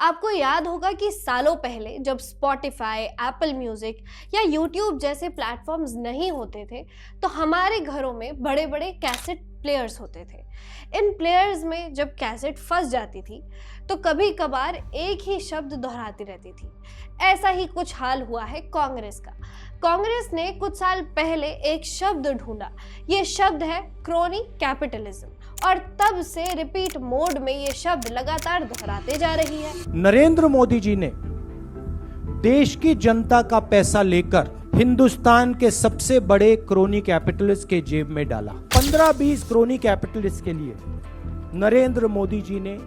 आपको याद होगा कि सालों पहले जब स्पॉटिफाई, एप्पल म्यूजिक या यूट्यूब जैसे प्लेटफॉर्म्स नहीं होते थे तो हमारे घरों में बड़े बड़े कैसेट प्लेयर्स होते थे। इन प्लेयर्स में जब कैसेट फंस जाती थी तो कभी कभार एक ही शब्द दोहराती रहती थी। ऐसा ही कुछ हाल हुआ है कांग्रेस का। कांग्रेस ने कुछ साल पहले एक शब्द ढूंढा। ये शब्द है क्रोनी कैपिटलिज्म, और तब से रिपीट मोड में ये शब्द लगातार दोहराते जा रही है। नरेंद्र मोदी जी ने देश की जनता का पैसा लेकर हिंदुस्तान के सबसे बड़े क्रोनी कैपिटलिस्ट के जेब में डाला। 15-20 क्रोनी कैपिटलिस्ट के लिए नरेंद्र मोदी जी ने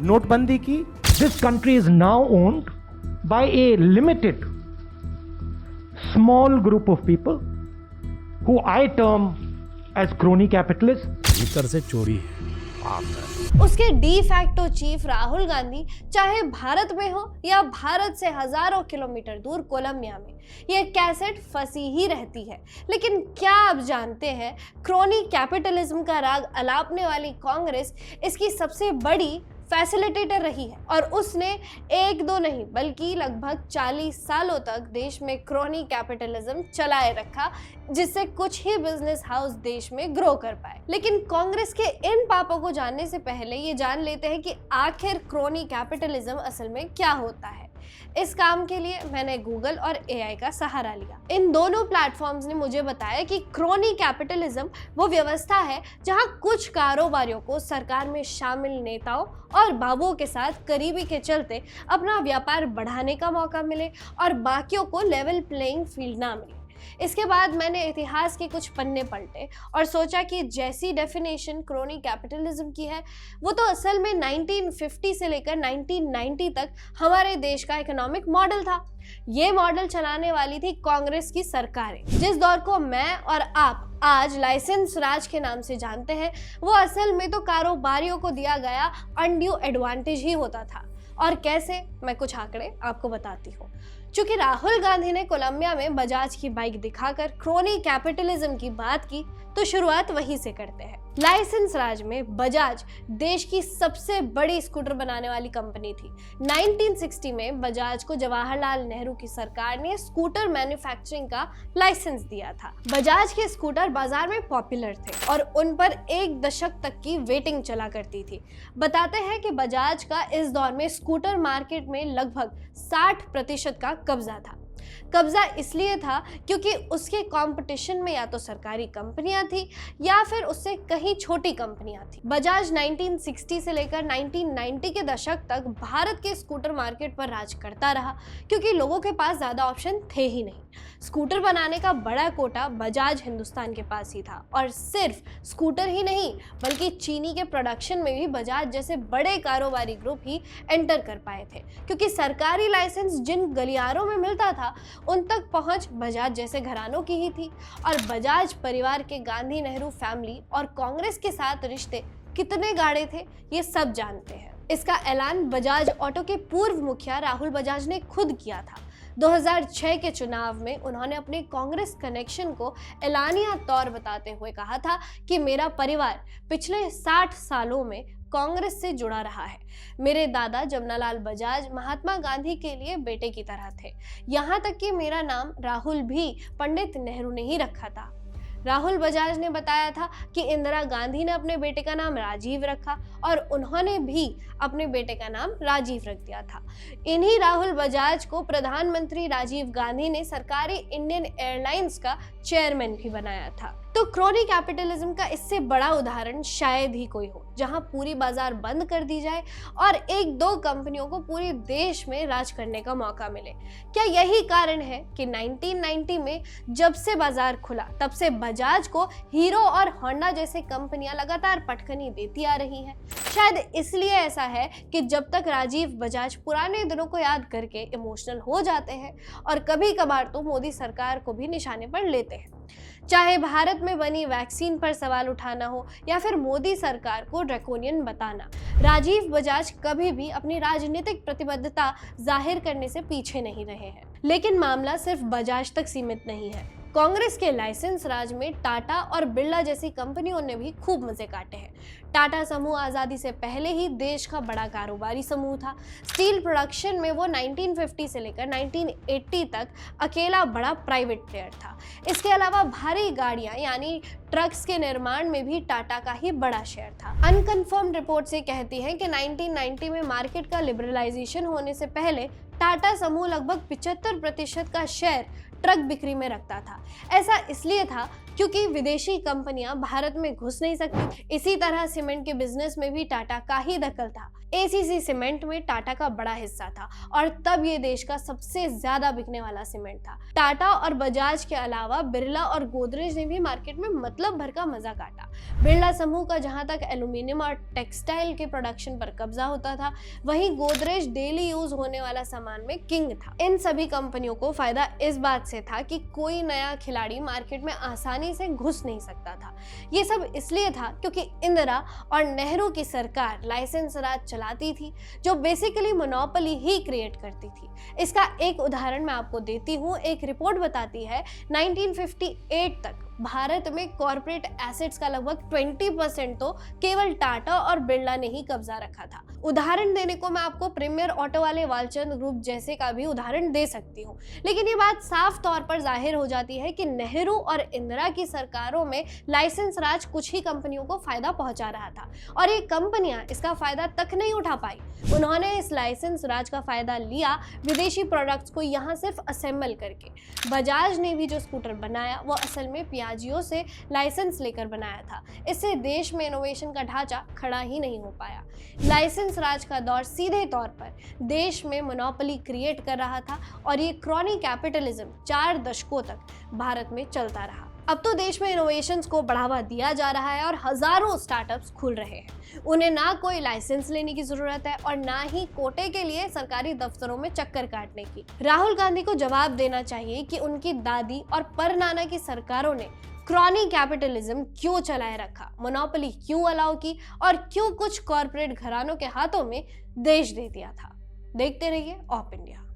नोटबंदी की। This country is now owned by a limited small group of people who I term as crony capitalists. भीतर से चोरी है। उसके de facto chief Rahul Gandhi चाहे भारत में हो या भारत से हजारों किलोमीटर दूर कोलंबिया में, ये कैसेट फंसी ही रहती है। लेकिन क्या आप जानते हैं, क्रोनी कैपिटलिज्म का राग अलापने वाली कांग्रेस इसकी सबसे बड़ी फैसिलिटेटर रही है, और उसने एक दो नहीं बल्कि लगभग 40 सालों तक देश में क्रोनी कैपिटलिज्म चलाए रखा, जिससे कुछ ही बिजनेस हाउस देश में ग्रो कर पाए। लेकिन कांग्रेस के इन पापों को जानने से पहले ये जान लेते हैं कि आखिर क्रोनी कैपिटलिज्म असल में क्या होता है। इस काम के लिए मैंने गूगल और एआई का सहारा लिया। इन दोनों प्लेटफॉर्म्स ने मुझे बताया कि क्रोनी कैपिटलिज्म वो व्यवस्था है जहां कुछ कारोबारियों को सरकार में शामिल नेताओं और बाबुओं के साथ करीबी के चलते अपना व्यापार बढ़ाने का मौका मिले और बाकियों को लेवल प्लेइंग फील्ड ना मिले। इसके बाद मैंने इतिहास के कुछ पन्ने पलटे और सोचा कि जैसी डेफिनेशन क्रोनी कैपिटलिज्म की है वो तो असल में 1950 से लेकर 1990 तक हमारे देश का इकोनॉमिक मॉडल था। ये मॉडल चलाने वाली थी कांग्रेस की सरकारें। जिस दौर को मैं और आप आज लाइसेंस राज के नाम से जानते हैं, वो असल में तो कारोबारियों को दिया गया अनड्यू एडवांटेज ही होता था। और कैसे, मैं कुछ आंकड़े आपको बताती हूँ। चूंकि राहुल गांधी ने कोलंबिया में बजाज की बाइक दिखाकर क्रोनी कैपिटलिज्म की बात की, तो शुरुआत वहीं से करते हैं। लाइसेंस राज में बजाज देश की सबसे बड़ी स्कूटर बनाने वाली कंपनी थी। 1960 में बजाज को जवाहरलाल नेहरू की सरकार ने स्कूटर मैन्युफैक्चरिंग का लाइसेंस दिया था। बजाज के स्कूटर बाजार में पॉपुलर थे और उन पर एक दशक तक की वेटिंग चला करती थी। बताते हैं कि बजाज का इस दौर में स्कूटर मार्केट में लगभग 60% का कब्जा था। कब्जा इसलिए था क्योंकि उसके कंपटीशन में या तो सरकारी कंपनियां थी या फिर उससे कहीं छोटी कंपनियां थी। बजाज 1960 से लेकर 1990 के दशक तक भारत के स्कूटर मार्केट पर राज करता रहा, क्योंकि लोगों के पास ज्यादा ऑप्शन थे ही नहीं। स्कूटर बनाने का बड़ा कोटा बजाज हिंदुस्तान के पास ही था, और सिर्फ स्कूटर ही नहीं बल्कि चीनी के प्रोडक्शन में भी बजाज जैसे बड़े कारोबारी ग्रुप ही एंटर कर पाए थे, क्योंकि सरकारी लाइसेंस जिन गलियारों में मिलता था उन तक पहुंच बजाज जैसे घरानों की ही थी। और बजाज परिवार के गांधी नेहरू फैमिली और कांग्रेस के साथ रिश्ते कितने गाढ़े थे ये सब जानते हैं। इसका ऐलान बजाज ऑटो के पूर्व मुखिया राहुल बजाज ने खुद किया था। 2006 के चुनाव में उन्होंने अपने कांग्रेस कनेक्शन को एलानिया तौर बताते हुए कहा था कि मेरा परिवार पिछले 60 सालों में कांग्रेस से जुड़ा रहा है। मेरे दादा जमनालाल बजाज महात्मा गांधी के लिए बेटे की तरह थे। यहाँ तक कि मेरा नाम राहुल भी पंडित नेहरू ने ही रखा था। राहुल बजाज ने बताया था कि इंदिरा गांधी ने अपने बेटे का नाम राजीव रखा और उन्होंने भी अपने बेटे का नाम राजीव रख दिया था। इन्हीं राहुल बजाज को प्रधानमंत्री राजीव गांधी ने सरकारी इंडियन एयरलाइंस का चेयरमैन भी बनाया था। तो क्रोनी कैपिटलिज्म का इससे बड़ा उदाहरण शायद ही कोई हो, जहां पूरी बाजार बंद कर दी जाए और एक दो कंपनियों को पूरे देश में राज करने का मौका मिले। क्या यही कारण है कि 1990 में जब से बाजार खुला तब से बजाज को हीरो और होंडा जैसे कंपनियां लगातार पटखनी देती आ रही हैं? शायद इसलिए ऐसा है कि जब तक राजीव बजाज पुराने दिनों को याद करके इमोशनल हो जाते हैं और कभी कभार तो मोदी सरकार को भी निशाने पर लेते हैं। चाहे भारत में बनी वैक्सीन पर सवाल उठाना हो या फिर मोदी सरकार को ड्रैकोनियन बताना, राजीव बजाज कभी भी अपनी राजनीतिक प्रतिबद्धता जाहिर करने से पीछे नहीं रहे हैं। लेकिन मामला सिर्फ बजाज तक सीमित नहीं है। कांग्रेस के लाइसेंस राज में टाटा और बिरला जैसी कंपनियों ने भी खूब मजे काटे हैं। टाटा समूह आजादी से पहले ही देश का बड़ा कारोबारी समूह था। स्टील प्रोडक्शन में वो 1950 से लेकर 1980 तक अकेला बड़ा प्राइवेट प्लेयर था। इसके अलावा भारी गाड़ियां यानी ट्रक्स के निर्माण में भी टाटा का ही बड़ा शेयर था। अनकन्फर्म्ड रिपोर्ट से कहती है कि 1990 में मार्केट का लिबरलाइजेशन होने से पहले टाटा समूह लगभग 75% का शेयर ट्रक बिक्री में रखता था। ऐसा इसलिए था क्योंकि विदेशी कंपनियां भारत में घुस नहीं सकती। इसी तरह सीमेंट के बिजनेस में भी टाटा का ही दखल था। एसीसी सीमेंट में टाटा का बड़ा हिस्सा था और तब ये देश का सबसे ज्यादा बिकने वाला सीमेंट था। टाटा और बजाज के अलावा बिरला और गोदरेज ने भी मार्केट में मतलब भर का मजा काटा। बिरला समूह का जहां तक एल्यूमिनियम और टेक्सटाइल के प्रोडक्शन पर कब्जा होता था, वहीं गोदरेज डेली यूज होने वाला सामान में किंग था। इन सभी कंपनियों को फायदा इस बात से था कि कोई नया खिलाड़ी मार्केट में आसानी से घुस नहीं सकता था। ये सब इसलिए था क्योंकि इंदिरा और नेहरू की सरकार लाइसेंस राज चलाती थी, जो बेसिकली मोनोपोली ही क्रिएट करती थी। इसका एक उदाहरण मैं आपको देती हूँ। एक रिपोर्ट बताती है 1958 तक भारत में कॉर्पोरेट एसेट्स का लगभग 20% तो केवल टाटा और बिरला ने ही कब्जा रखा था। उदाहरण देने को मैं आपको प्रीमियर ऑटो वाले वालचंद ग्रुप जैसे का भी उदाहरण दे सकती हूँ, लेकिन ये बात साफ तौर पर जाहिर हो जाती है कि नेहरू और इंदिरा की सरकारों में लाइसेंस राज कुछ ही कंपनियों को फायदा पहुंचा रहा था और ये कंपनियां इसका फायदा तक नहीं उठा पाई। उन्होंने इस लाइसेंस राज का फायदा लिया विदेशी प्रोडक्ट्स को यहाँ सिर्फ असेंबल करके। बजाज ने भी जो स्कूटर बनाया वो असल में पियाजियो से लाइसेंस लेकर बनाया था। इससे देश में इनोवेशन का ढांचा खड़ा ही नहीं हो पाया। लाइसेंस राज का दौर सीधे तौर पर देश में मोनोपोली क्रिएट कर रहा था और ये क्रॉनी कैपिटलिज्म 4 दशकों तक भारत में चलता रहा। अब तो देश में इनोवेशंस को बढ़ावा दिया जा रहा है और हजारों स्टार्टअप्स खुल रहे हैं। उन्हें ना कोई लाइसेंस लेने की जरूरत है और ना ही कोटे के लिए सरकारी दफ्तरों में चक्कर काटने की। राहुल गांधी को जवाब देना चाहिए कि उनकी दादी और परनाना की सरकारों ने क्रॉनी कैपिटलिज्म क्यों चलाए रखा, मोनोपोली क्यों अलाउ की और क्यों कुछ कॉर्पोरेट घरानों के हाथों में देश दे दिया था। देखते रहिए ऑप इंडिया।